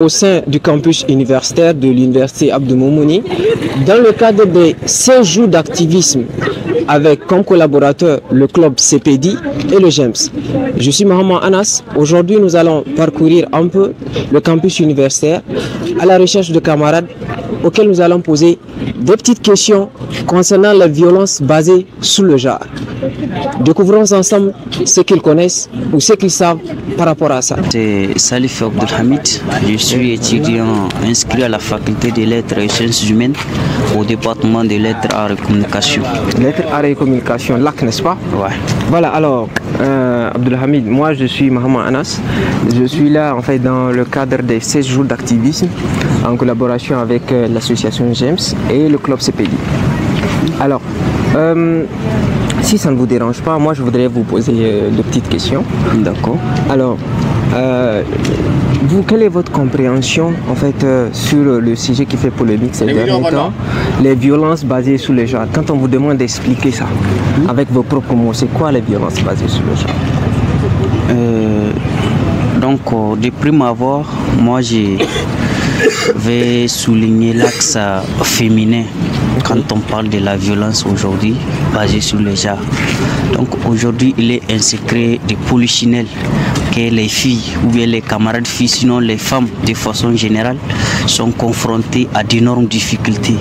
Au sein du campus universitaire de l'université Abdou Moumouni, dans le cadre des 16 jours d'activisme avec comme collaborateur le club CPD et le GEMS. Je suis Mohamed Anas. Aujourd'hui, nous allons parcourir un peu le campus universitaire à la recherche de camarades auxquels nous allons poser des petites questions concernant la violence basée sur le genre. Découvrons ensemble ce qu'ils connaissent ou ce qu'ils savent par rapport à ça. C'est Salif Abdelhamid, je suis étudiant inscrit à la faculté des lettres et sciences humaines au département des lettres, arts et communication. Lettres, arts et communication, LAC, n'est-ce pas? Ouais. Voilà, alors, Abdelhamid, moi je suis Mohamed Anas. Je suis là en fait dans le cadre des 16 jours d'activisme en collaboration avec l'association GEMS et le club CPD. Alors, si ça ne vous dérange pas, moi je voudrais vous poser de petites questions. D'accord. Alors, vous, quelle est votre compréhension en fait sur le sujet qui fait polémique ces derniers temps, les violences basées sur le genre? Quand on vous demande d'expliquer ça avec vos propres mots, c'est quoi les violences basées sur le genre? Donc, de prime abord, moi je vais souligner l'axe féminin quand on parle de la violence aujourd'hui basée sur le genre. Donc aujourd'hui, il est un secret de polichinelle que les filles ou bien les camarades filles, sinon les femmes de façon générale, sont confrontées à d'énormes difficultés.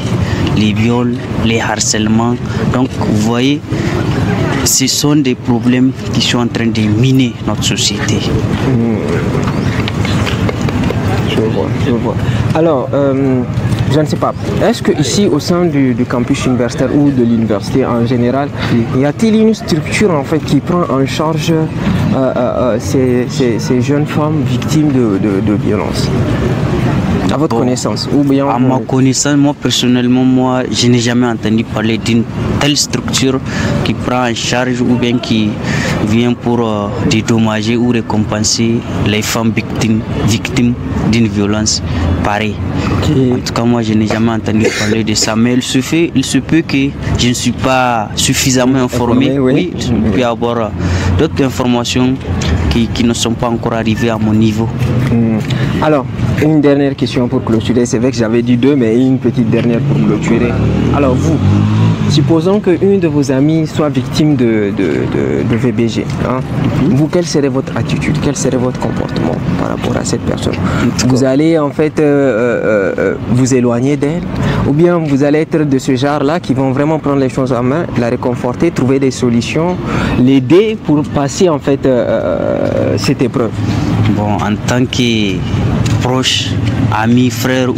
Les viols, les harcèlements. Donc vous voyez, ce sont des problèmes qui sont en train de miner notre société. Je vois. Alors, je ne sais pas, est-ce que ici au sein du campus universitaire ou de l'université en général, y a-t-il une structure en fait qui prend en charge ces jeunes femmes victimes de violences? À votre connaissance ou bien à ma connaissance, moi personnellement, je n'ai jamais entendu parler d'une telle structure qui prend en charge ou bien qui vient pour dédommager ou récompenser les femmes victimes d'une violence pareille. Okay. En tout cas, moi je n'ai jamais entendu parler de ça, mais il se peut que je ne suis pas suffisamment informé. Oui, je peux avoir d'autres informations qui ne sont pas encore arrivées à mon niveau. Alors, une dernière question pour clôturer. C'est vrai que j'avais dit deux, mais une petite dernière pour clôturer. Alors vous, supposons qu'une de vos amies soit victime de VBG. Hein? Vous, quelle serait votre attitude? Quel serait votre comportement par rapport à cette personne? Vous allez en fait vous éloigner d'elle? Ou bien vous allez être de ce genre-là qui vont vraiment prendre les choses en main, la réconforter, trouver des solutions, l'aider pour passer en fait cette épreuve? Bon, en tant que proche, ami, frère ou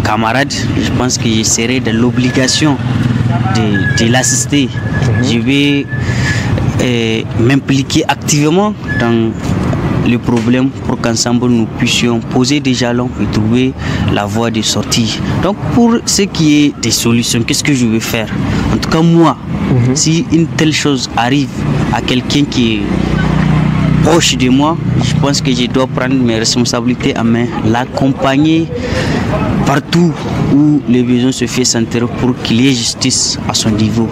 camarade, je pense que je serai de l'obligation de l'assister. Je vais m'impliquer activement dans le problème pour qu'ensemble nous puissions poser des jalons et trouver la voie de sortie. Donc pour ce qui est des solutions, qu'est-ce que je vais faire? En tout cas moi, si une telle chose arrive à quelqu'un qui est proche de moi, je pense que je dois prendre mes responsabilités en main, l'accompagner partout où les besoins se fait sentir pour qu'il y ait justice à son niveau.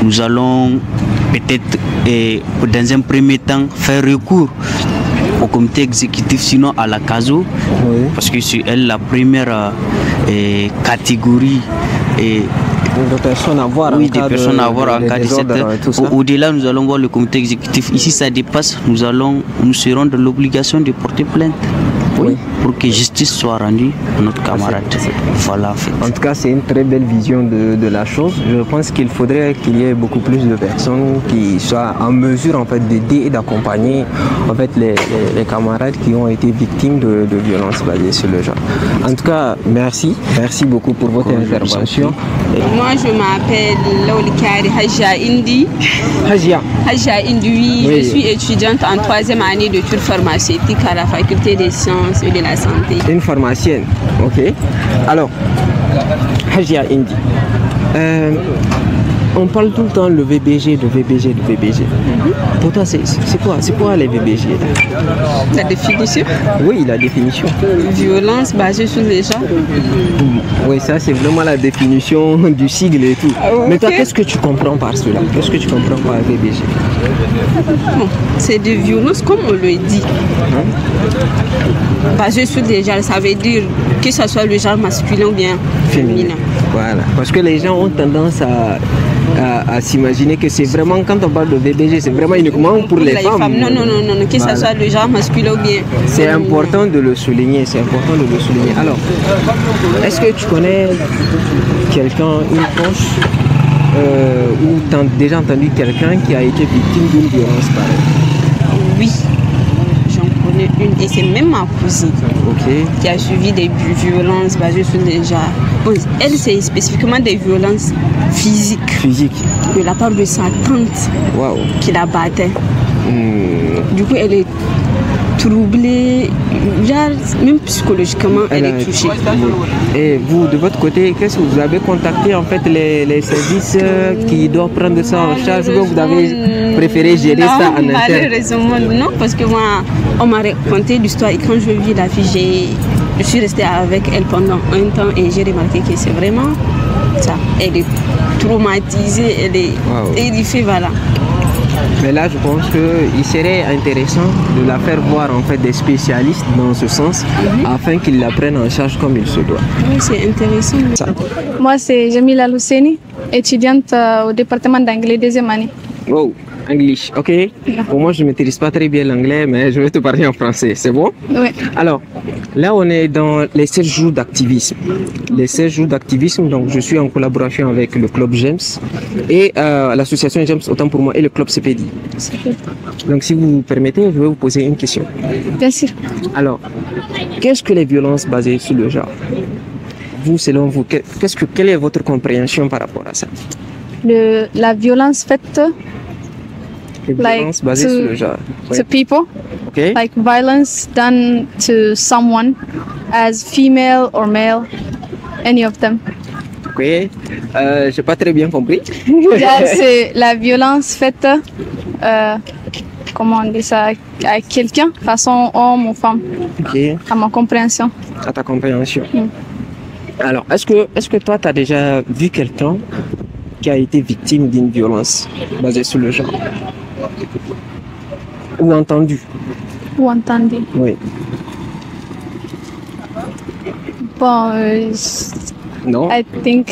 Nous allons peut-être dans un premier temps faire recours au comité exécutif, sinon à la CASO, parce que c'est elle la première catégorie de personnes à voir en cas de cette. Au-delà, nous allons voir le comité exécutif. Ici, ça dépasse. Nous serons de l'obligation de porter plainte. Oui, pour que justice soit rendue à notre camarade. Voilà, en fait. En tout cas, c'est une très belle vision de la chose. Je pense qu'il faudrait qu'il y ait beaucoup plus de personnes qui soient en mesure en fait d'aider et d'accompagner en fait les camarades qui ont été victimes de violences basées sur le genre. En tout cas, merci beaucoup pour votre intervention. Moi, je m'appelle Laolikari Hajja Indi. Hajja Indi, oui. Je suis étudiante en 3e année d'études pharmaceutiques à la faculté des sciences et de la santé. Une pharmacienne, ok. Alors, Hajja Indi, on parle tout le temps le VBG. Pour toi, c'est quoi les VBG là? La définition? Oui, la définition. Violence basée sur les gens. Oui, ça c'est vraiment la définition du sigle et tout. Okay. Mais toi, qu'est-ce que tu comprends par cela? Qu'est-ce que tu comprends par VBG? Bon, c'est de violence, comme on le dit. Basé sur des genres, ça veut dire que ce soit le genre masculin ou bien féminin. Voilà, parce que les gens ont tendance à s'imaginer que c'est vraiment, quand on parle de VBG, c'est vraiment uniquement pour les femmes. Non, que ce soit le genre masculin ou bien c'est important de le souligner, c'est important de le souligner. Alors, est-ce que tu connais quelqu'un, une proche, ou tu as déjà entendu quelqu'un qui a été victime d'une violence pareille? Oui, j'en connais une, et c'est même ma cousine qui a suivi des violences basées sur les genres. Bon, elle, c'est spécifiquement des violences physiques. De la part de sa tante qui la battait. Du coup, elle est troublée, genre, même psychologiquement, elle est touchée. Et vous, de votre côté, qu'est-ce que vous avez contacté en fait les services qui doivent prendre ça en charge, ou vous avez préféré gérer ça en interne? Malheureusement, non, parce que moi, on m'a raconté l'histoire et quand je vis la fille, je suis restée avec elle pendant un temps et j'ai remarqué que c'est vraiment ça. Elle est traumatisée, elle est terrifiée, voilà. Mais là, je pense qu'il serait intéressant de la faire voir en fait des spécialistes dans ce sens, afin qu'ils la prennent en charge comme il se doit. Oui, c'est intéressant. Moi, c'est Jamila Lousseni, étudiante au département d'anglais deuxième année. Oh, English, ok. Pour moi, je ne maîtrise pas très bien l'anglais, mais je vais te parler en français, c'est bon? Oui. Alors, là, on est dans les 16 jours d'activisme. Les 16 jours d'activisme, donc je suis en collaboration avec le club GEMS et l'association GEMS, autant pour moi, et le club CPD. Donc, si vous permettez, je vais vous poser une question. Bien sûr. Alors, qu'est-ce que les violences basées sur le genre? Vous, selon vous, quelle est votre compréhension par rapport à ça? La violence faite basée sur le genre. To people, like violence done to someone as female or male, any of them. Ok, j'ai pas très bien compris. C'est la violence faite, comment on dit ça, à quelqu'un, façon homme ou femme. À ma compréhension. À ta compréhension. Alors, est-ce que toi, tu as déjà vu quelqu'un qui a été victime d'une violence basée sur le genre? Ou entendu? Ou entendu. Oui. Bon, non. I think.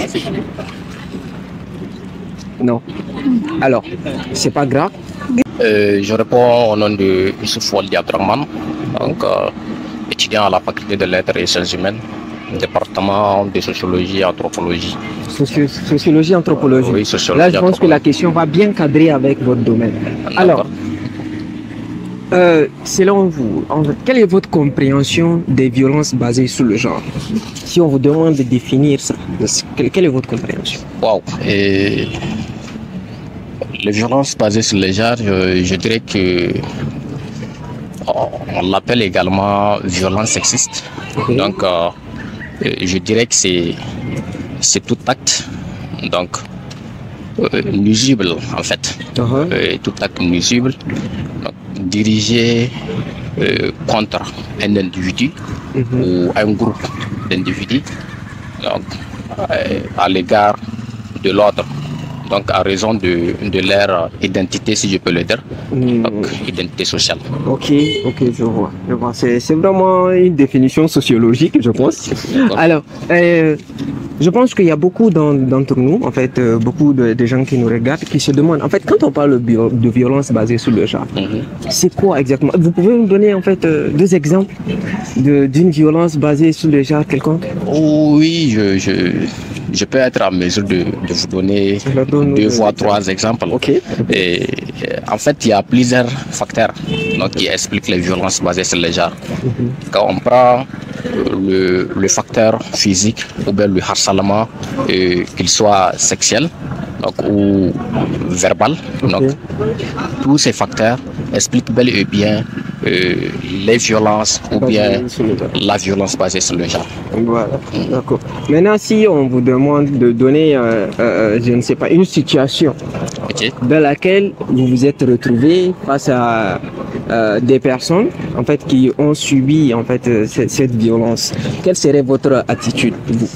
Non. Alors, c'est pas grave. Je réponds au nom de Youssouf Waldi Abdrahman, donc étudiant à la faculté de lettres et sciences humaines, département de sociologie et anthropologie. Sociologie, anthropologie. Oui, sociologie. Là, je pense que la question va bien cadrer avec votre domaine. Alors, selon vous, quelle est votre compréhension des violences basées sur le genre? Si on vous demande de définir ça, quelle est votre compréhension? Wow. Et les violences basées sur le genre, je dirais que on l'appelle également violence sexiste. Donc, je dirais que c'est tout acte, donc nuisible en fait, tout acte nuisible, donc, dirigé contre un individu ou un groupe d'individus, donc à l'égard de l'autre, donc à raison de leur identité, si je peux le dire, donc identité sociale. Ok, je vois. C'est vraiment une définition sociologique, je pense. Alors, je pense qu'il y a beaucoup d'entre nous, en fait, beaucoup de gens qui nous regardent, qui se demandent, en fait, quand on parle de violence basée sur le genre, c'est quoi exactement? Vous pouvez nous donner, en fait, deux exemples d'une violence basée sur le genre quelconque? Oui, je peux être en mesure de vous donner 2 voire 3 exemples. Et, en fait, il y a plusieurs facteurs donc, qui expliquent les violences basées sur le genre. Quand on prend le facteur physique ou bien le harcèlement, qu'il soit sexuel donc, ou verbal, donc, tous ces facteurs expliquent bel et bien les violences ou bien la violence basée sur le genre. Voilà, d'accord. Maintenant, si on vous demande de donner, je ne sais pas, une situation dans laquelle vous vous êtes retrouvé face à des personnes en fait, qui ont subi en fait, cette violence, quelle serait votre attitude? Vous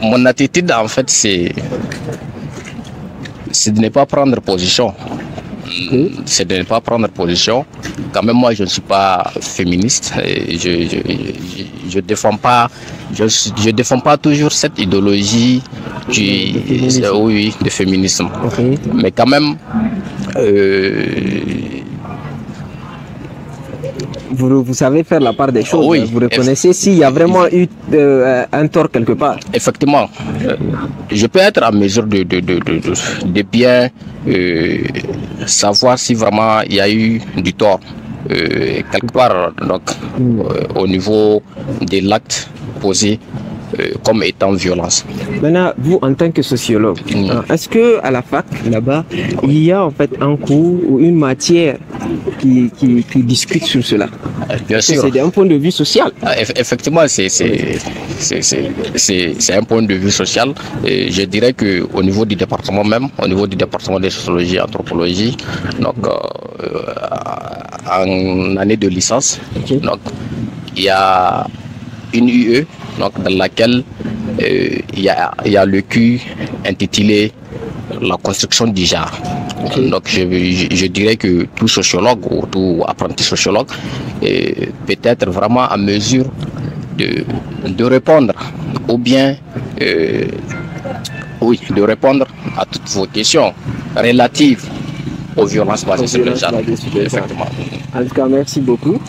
mon attitude, en fait, c'est c'est de ne pas prendre position. C'est de ne pas prendre position. Quand même, moi, je ne suis pas féministe. Je défends pas toujours cette idéologie de féminisme. Mais quand même, vous savez faire la part des choses. Oui, vous reconnaissez s'il y a vraiment eu un tort quelque part. Effectivement, je peux être en mesure de bien savoir si vraiment il y a eu du tort quelque part, donc au niveau de l'acte posé comme étant violence. Maintenant, vous en tant que sociologue, est-ce que à la fac là-bas, il y a en fait un cours ou une matière qui discute sur cela? Bien sûr. C'est d'un point de vue social. Effectivement, c'est un point de vue social. Et je dirais que au niveau du département même, au niveau du département de sociologie et anthropologie, donc en année de licence, donc il y a une UE, donc dans laquelle il y a le Q intitulé la construction du genre. Donc je dirais que tout sociologue ou tout apprenti sociologue peut être vraiment en mesure de répondre ou bien de répondre à toutes vos questions relatives aux violences basées sur le genre. En tout cas, merci beaucoup.